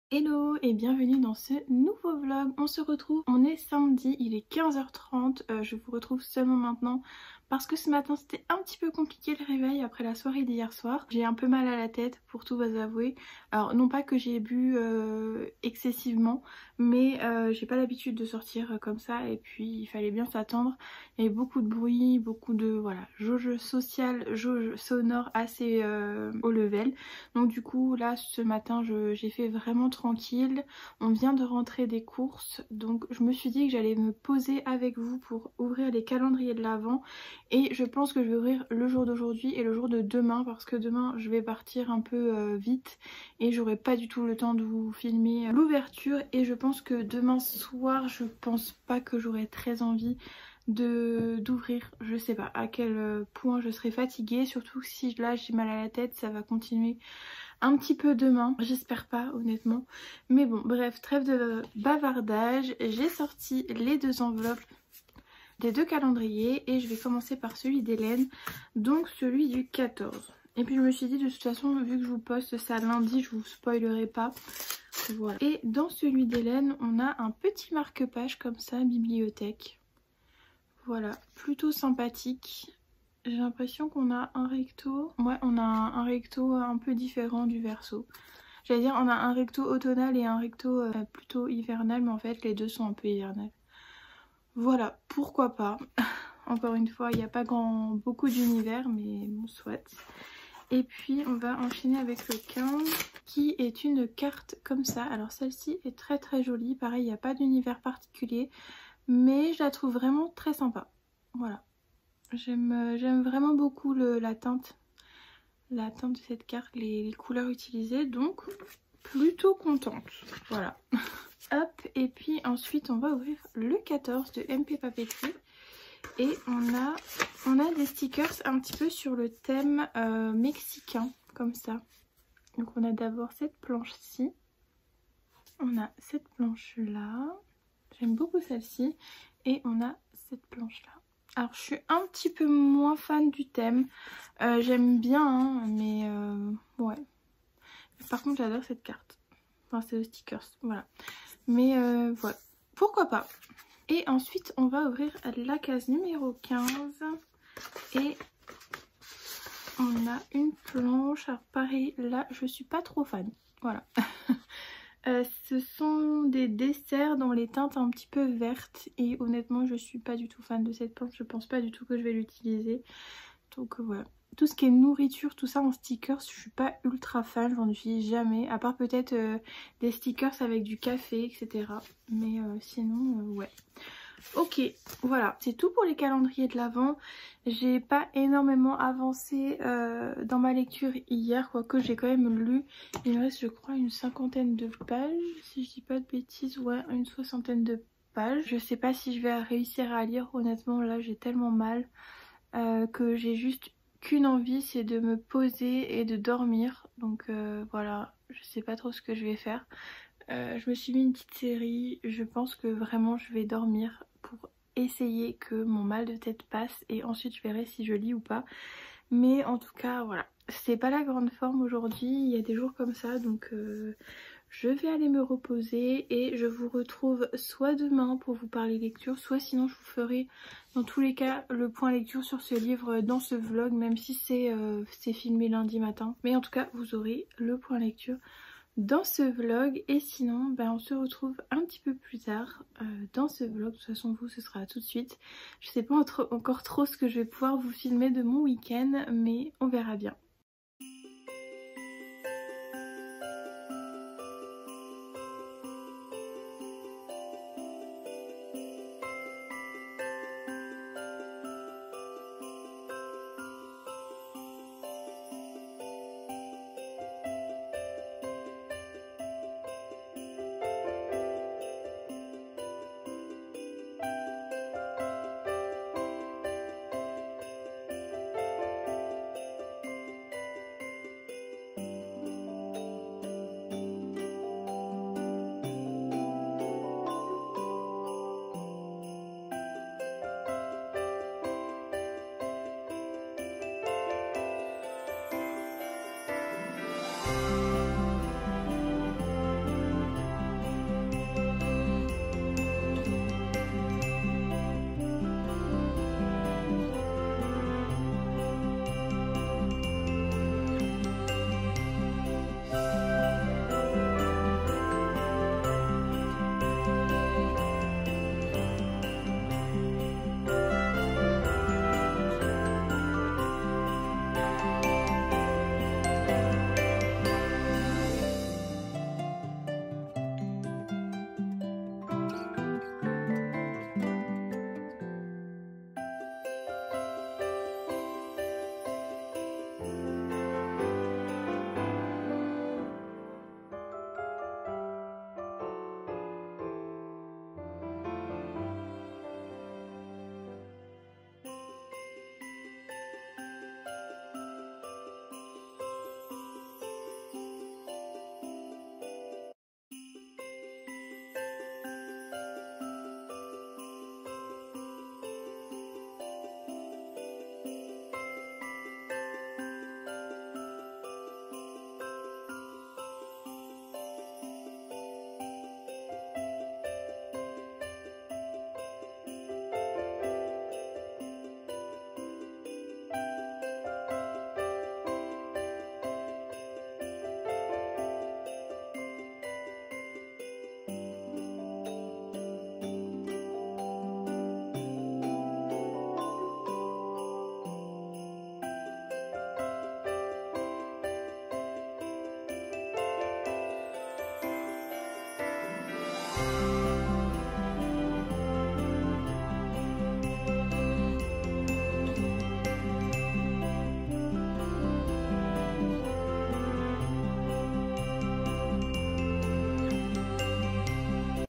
Hello et bienvenue dans ce nouveau vlog. On se retrouve, on est samedi, il est 15h30, je vous retrouve seulement maintenant parce que ce matin c'était un petit peu compliqué le réveil après la soirée d'hier soir. J'ai un peu mal à la tête pour tout vous avouer. Alors non pas que j'ai bu excessivement, mais j'ai pas l'habitude de sortir comme ça et puis il fallait bien s'attendre. Il y avait beaucoup de bruit, beaucoup de voilà, jauge sociale, jauge sonore assez haut level. Donc du coup là ce matin j'ai fait vraiment tranquille. On vient de rentrer des courses, donc je me suis dit que j'allais me poser avec vous pour ouvrir les calendriers de l'Avent. Et je pense que je vais ouvrir le jour d'aujourd'hui et le jour de demain parce que demain je vais partir un peu vite et j'aurai pas du tout le temps de vous filmer l'ouverture. Et je pense que demain soir je pense pas que j'aurai très envie d'ouvrir. Je sais pas à quel point je serai fatiguée, surtout si là j'ai mal à la tête, ça va continuer un petit peu demain, j'espère pas honnêtement, mais bon bref, trêve de bavardage. J'ai sorti les deux enveloppes des deux calendriers et je vais commencer par celui d'Hélène, donc celui du 14. Et puis je me suis dit de toute façon vu que je vous poste ça lundi, je vous spoilerai pas. Voilà. Et dans celui d'Hélène on a un petit marque-page comme ça, bibliothèque. Voilà, plutôt sympathique. J'ai l'impression qu'on a un recto. Ouais, on a un recto un peu différent du verso. J'allais dire on a un recto automnal et un recto plutôt hivernal, mais en fait les deux sont un peu hivernales. Voilà, pourquoi pas. Encore une fois, il n'y a pas beaucoup d'univers, mais bon, soit. Et puis on va enchaîner avec le 15 qui est une carte comme ça. Alors celle-ci est très très jolie. Pareil, il n'y a pas d'univers particulier, mais je la trouve vraiment très sympa. Voilà. J'aime vraiment beaucoup la teinte de cette carte, les couleurs utilisées, donc plutôt contente. Voilà. Hop, et puis ensuite on va ouvrir le 14 de MP Papeterie. Et on a des stickers un petit peu sur le thème mexicain, comme ça. Donc on a d'abord cette planche-ci. On a cette planche-là. J'aime beaucoup celle-ci. Et on a cette planche-là. Alors je suis un petit peu moins fan du thème. J'aime bien, hein, mais ouais. Par contre j'adore cette carte. Enfin c'est le stickers, voilà. Mais voilà, pourquoi pas. Et ensuite on va ouvrir la case numéro 15. Et on a une planche. Alors pareil, là je suis pas trop fan. Voilà. Ce sont des desserts dans les teintes un petit peu vertes. Et honnêtement je suis pas du tout fan de cette planche. Je pense pas du tout que je vais l'utiliser. Donc voilà. Tout ce qui est nourriture, tout ça en stickers, je suis pas ultra fan, j'en utilise jamais. À part peut-être des stickers avec du café, etc. Mais sinon, ouais. Ok, voilà, c'est tout pour les calendriers de l'Avent. J'ai pas énormément avancé dans ma lecture hier, quoique j'ai quand même lu. Il me reste je crois une cinquantaine de pages, si je dis pas de bêtises, ouais, une soixantaine de pages. Je sais pas si je vais réussir à lire, honnêtement là j'ai tellement mal que j'ai juste qu'une envie, c'est de me poser et de dormir. Donc voilà, je sais pas trop ce que je vais faire. Je me suis mis une petite série, je pense que vraiment je vais dormir pour essayer que mon mal de tête passe et ensuite je verrai si je lis ou pas. Mais en tout cas voilà, c'est pas la grande forme aujourd'hui, il y a des jours comme ça, donc je vais aller me reposer et je vous retrouve soit demain pour vous parler lecture, soit sinon je vous ferai dans tous les cas le point lecture sur ce livre dans ce vlog, même si c'est filmé lundi matin. Mais en tout cas vous aurez le point lecture dans ce vlog. Et sinon ben, on se retrouve un petit peu plus tard dans ce vlog. De toute façon vous ce sera tout de suite. Je sais pas encore trop ce que je vais pouvoir vous filmer de mon week-end, mais on verra bien.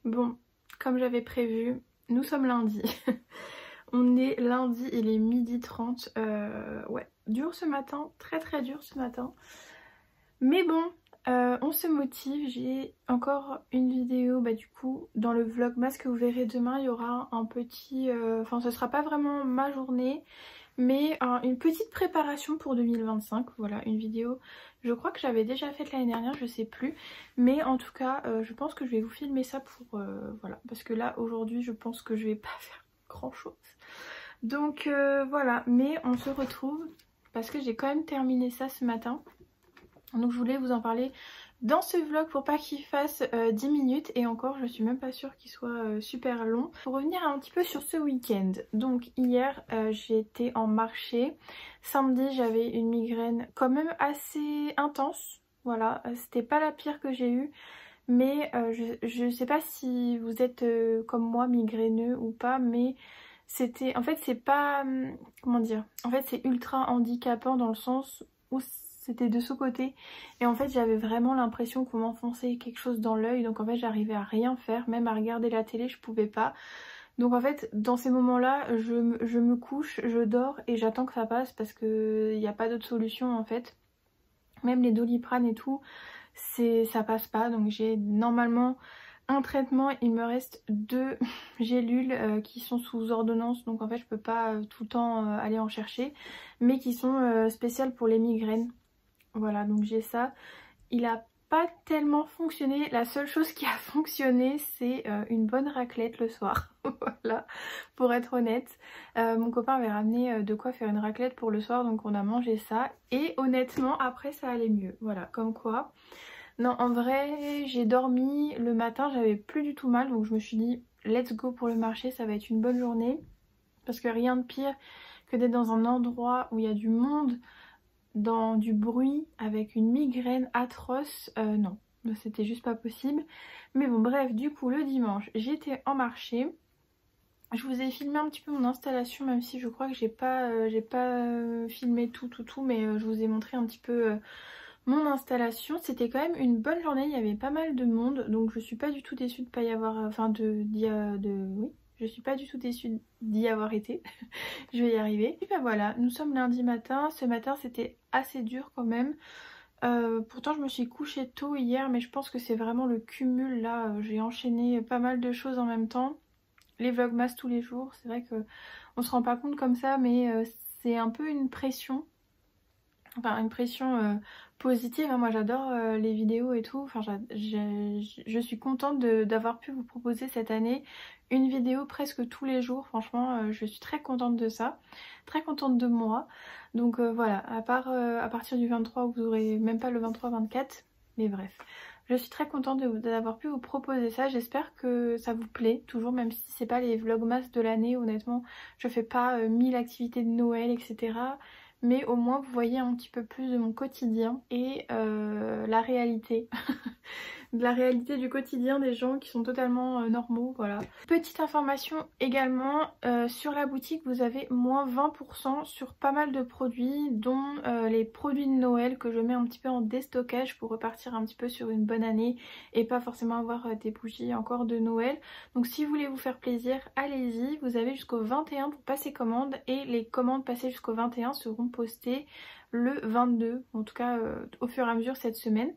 Bon, comme j'avais prévu, nous sommes lundi. On est lundi, il est 12h30. Ouais, dur ce matin, très très dur ce matin. Mais bon, on se motive. J'ai encore une vidéo, du coup, dans le vlogmas que vous verrez demain, il y aura un petit... Enfin, ce sera pas vraiment ma journée, mais une petite préparation pour 2025. Voilà, une vidéo, je crois que j'avais déjà faite l'année dernière, je sais plus. Mais en tout cas, je pense que je vais vous filmer ça pour... voilà, parce que là, aujourd'hui, je pense que je vais pas faire grand chose. Donc voilà, mais on se retrouve parce que j'ai quand même terminé ça ce matin. Donc je voulais vous en parler dans ce vlog pour pas qu'il fasse 10 minutes, et encore je suis même pas sûre qu'il soit super long. Pour revenir un petit peu sur ce week-end, donc hier j'ai été en marché. Samedi j'avais une migraine quand même assez intense, voilà, c'était pas la pire que j'ai eue. Mais je sais pas si vous êtes comme moi migraineux ou pas, mais c'était... En fait c'est pas... comment dire? En fait c'est ultra handicapant dans le sens où c'était de ce côté. Et en fait j'avais vraiment l'impression qu'on m'enfonçait quelque chose dans l'œil. Donc en fait j'arrivais à rien faire, même à regarder la télé je pouvais pas. Donc en fait dans ces moments là je me couche, je dors et j'attends que ça passe, parce qu'il n'y a pas d'autre solution en fait. Même les Doliprane et tout, ça passe pas. Donc j'ai normalement un traitement, il me reste 2 gélules qui sont sous ordonnance, donc en fait je peux pas tout le temps aller en chercher, mais qui sont spéciales pour les migraines. Voilà, donc j'ai ça. Il a pas tellement fonctionné. La seule chose qui a fonctionné, c'est une bonne raclette le soir. Voilà, pour être honnête. Mon copain avait ramené de quoi faire une raclette pour le soir, donc on a mangé ça. Et honnêtement, après ça allait mieux. Voilà, comme quoi. Non, en vrai, j'ai dormi le matin, j'avais plus du tout mal, donc je me suis dit let's go pour le marché, ça va être une bonne journée. Parce que rien de pire que d'être dans un endroit où il y a du monde, dans du bruit, avec une migraine atroce. Non, c'était juste pas possible. Mais bon, bref, du coup le dimanche j'étais en marché. Je vous ai filmé un petit peu mon installation, même si je crois que j'ai pas filmé tout, mais je vous ai montré un petit peu mon installation. C'était quand même une bonne journée, il y avait pas mal de monde, donc je suis pas du tout déçue de pas y avoir, enfin oui, je suis pas du tout déçue d'y avoir été. Je vais y arriver. Et ben voilà, nous sommes lundi matin. Ce matin c'était assez dur quand même. Pourtant je me suis couchée tôt hier, mais je pense que c'est vraiment le cumul là. J'ai enchaîné pas mal de choses en même temps. Les vlogmas tous les jours, c'est vrai que on se rend pas compte comme ça, mais c'est un peu une pression. Enfin une pression positive, hein. Moi j'adore les vidéos et tout. Enfin, je suis contente d'avoir pu vous proposer cette année une vidéo presque tous les jours. Franchement je suis très contente de ça, très contente de moi. Donc voilà, à partir du 23, vous aurez même pas le 23-24, mais bref. Je suis très contente d'avoir pu vous proposer ça. J'espère que ça vous plaît toujours, même si c'est pas les vlogmas de l'année. Honnêtement, je fais pas 1000 activités de Noël, etc. mais au moins vous voyez un petit peu plus de mon quotidien et la réalité. De la réalité du quotidien des gens qui sont totalement normaux, voilà. Petite information également, sur la boutique vous avez moins 20% sur pas mal de produits, dont les produits de Noël que je mets un petit peu en déstockage pour repartir un petit peu sur une bonne année et pas forcément avoir des bougies encore de Noël. Donc si vous voulez vous faire plaisir, allez-y, vous avez jusqu'au 21 pour passer commande et les commandes passées jusqu'au 21 seront postées le 22, en tout cas au fur et à mesure cette semaine.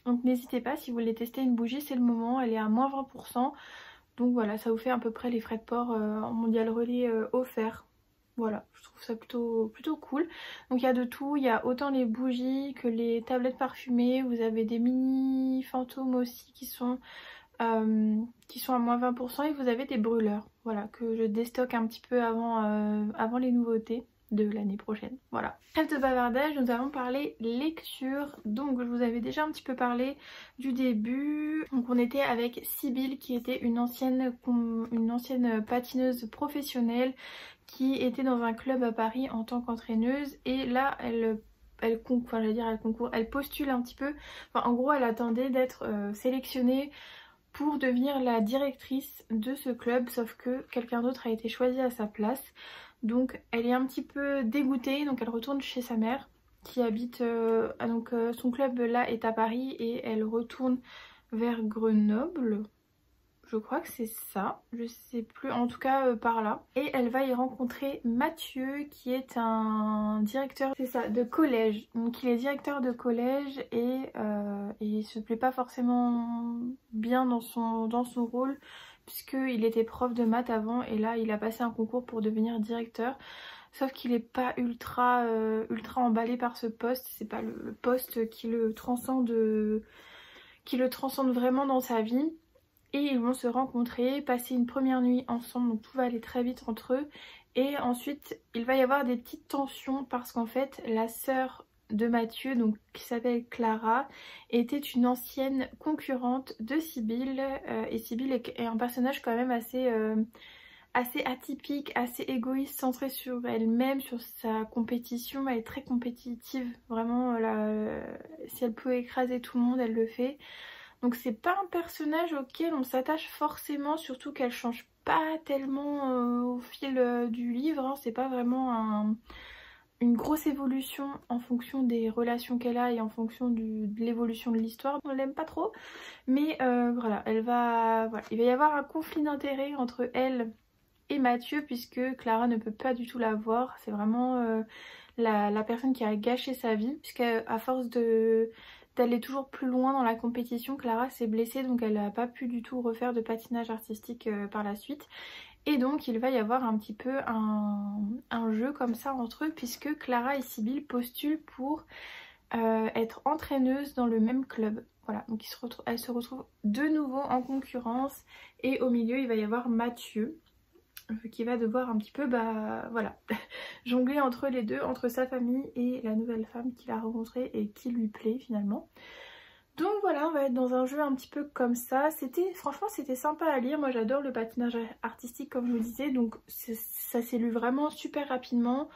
Donc n'hésitez pas, si vous voulez tester une bougie, c'est le moment, elle est à moins 20%. Donc voilà, ça vous fait à peu près les frais de port en mondial relais offerts. Voilà, je trouve ça plutôt cool. Donc il y a de tout, il y a autant les bougies que les tablettes parfumées. Vous avez des mini fantômes aussi qui sont à moins 20% et vous avez des brûleurs. Voilà, que je déstocke un petit peu avant les nouveautés de l'année prochaine. Voilà. Trêve de bavardage, nous allons parler lecture. Donc je vous avais déjà un petit peu parlé du début. Donc on était avec Sybille qui était une ancienne patineuse professionnelle qui était dans un club à Paris en tant qu'entraîneuse et là elle postule un petit peu. Enfin, en gros elle attendait d'être sélectionnée pour devenir la directrice de ce club, sauf que quelqu'un d'autre a été choisi à sa place. Donc elle est un petit peu dégoûtée, donc elle retourne chez sa mère qui habite... son club là est à Paris et elle retourne vers Grenoble. Je crois que c'est ça, je sais plus, en tout cas par là. Et elle va y rencontrer Mathieu qui est un directeur, c'est ça, de collège. Donc il est directeur de collège et il se plaît pas forcément bien dans son rôle puisqu'il était prof de maths avant et là il a passé un concours pour devenir directeur. Sauf qu'il n'est pas ultra emballé par ce poste, c'est pas le poste qui le transcende vraiment dans sa vie. Et ils vont se rencontrer, passer une première nuit ensemble, donc tout va aller très vite entre eux. Et ensuite, il va y avoir des petites tensions parce qu'en fait, la sœur de Mathieu, donc qui s'appelle Clara, était une ancienne concurrente de Sybille. Et Sybille est un personnage quand même assez atypique, assez égoïste, centré sur elle-même, sur sa compétition. Elle est très compétitive, vraiment, si elle peut écraser tout le monde, elle le fait. Donc c'est pas un personnage auquel on s'attache forcément, surtout qu'elle change pas tellement au fil du livre, hein. C'est pas vraiment une grosse évolution en fonction des relations qu'elle a et en fonction de l'évolution de l'histoire. On l'aime pas trop, mais voilà, il va y avoir un conflit d'intérêts entre elle et Mathieu puisque Clara ne peut pas du tout la voir. C'est vraiment la personne qui a gâché sa vie, puisqu'à force d'aller toujours plus loin dans la compétition, Clara s'est blessée, donc elle n'a pas pu du tout refaire de patinage artistique par la suite. Et donc il va y avoir un petit peu un jeu comme ça entre eux, puisque Clara et Sybille postulent pour être entraîneuses dans le même club. Voilà, donc elles se retrouvent de nouveau en concurrence, et au milieu il va y avoir Mathieu qui va devoir un petit peu voilà, jongler entre les deux, entre sa famille et la nouvelle femme qu'il a rencontrée et qui lui plaît finalement. Donc voilà, on va être dans un jeu un petit peu comme ça. Franchement c'était sympa à lire, moi j'adore le patinage artistique comme je vous disais, donc ça s'est lu vraiment super rapidement.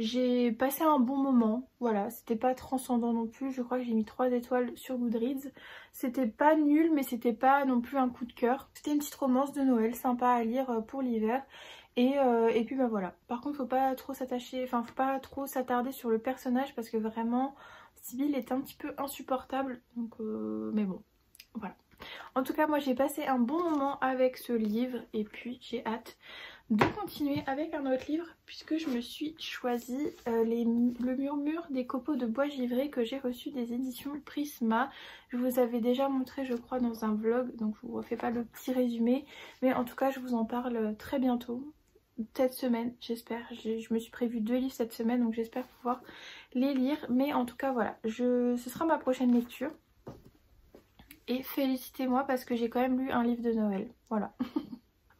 J'ai passé un bon moment, voilà, c'était pas transcendant non plus, je crois que j'ai mis 3 étoiles sur Goodreads. C'était pas nul mais c'était pas non plus un coup de cœur. C'était une petite romance de Noël sympa à lire pour l'hiver. Et puis voilà, par contre faut pas trop s'attarder sur le personnage parce que vraiment Sybille est un petit peu insupportable, donc mais bon, voilà. En tout cas moi j'ai passé un bon moment avec ce livre et puis j'ai hâte de continuer avec un autre livre puisque je me suis choisi le murmure des copeaux de bois givré que j'ai reçu des éditions Prisma. Je vous avais déjà montré je crois dans un vlog, donc je vous refais pas le petit résumé, mais en tout cas je vous en parle très bientôt. Cette semaine j'espère, je me suis prévu 2 livres cette semaine donc j'espère pouvoir les lire, mais en tout cas voilà, ce sera ma prochaine lecture et félicitez-moi parce que j'ai quand même lu un livre de Noël, voilà.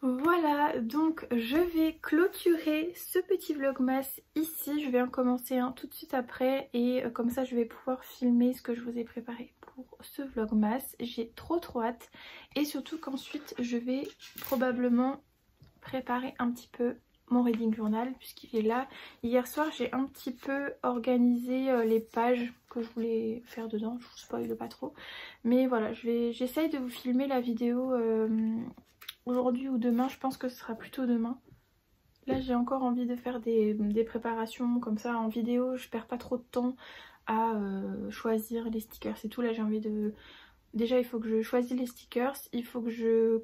Voilà, donc je vais clôturer ce petit vlogmas ici, je vais en commencer un tout de suite après et comme ça je vais pouvoir filmer ce que je vous ai préparé pour ce vlogmas. J'ai trop hâte et surtout qu'ensuite je vais probablement préparer un petit peu mon reading journal puisqu'il est là. Hier soir j'ai un petit peu organisé les pages que je voulais faire dedans, je vous spoile pas trop. Mais voilà, j'essaye de vous filmer la vidéo aujourd'hui ou demain, je pense que ce sera plutôt demain. Là j'ai encore envie de faire des préparations comme ça en vidéo, je perds pas trop de temps à choisir les stickers et tout. Là j'ai envie de... Déjà il faut que je choisisse les stickers, il faut que je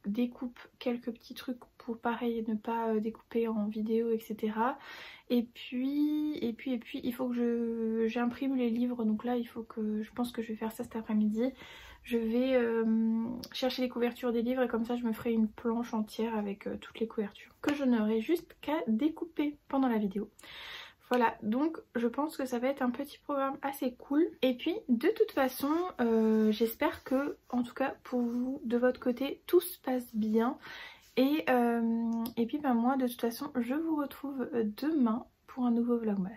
découpe quelques petits trucs pour pareil ne pas découper en vidéo, etc. Et puis il faut que j'imprime les livres, donc là il faut que je pense que je vais faire ça cet après-midi. Je vais chercher les couvertures des livres et comme ça je me ferai une planche entière avec toutes les couvertures que je n'aurai juste qu'à découper pendant la vidéo. Voilà, donc je pense que ça va être un petit programme assez cool. Et puis de toute façon, j'espère que, en tout cas pour vous, de votre côté, tout se passe bien. Et puis ben, moi, de toute façon, je vous retrouve demain pour un nouveau vlogmas.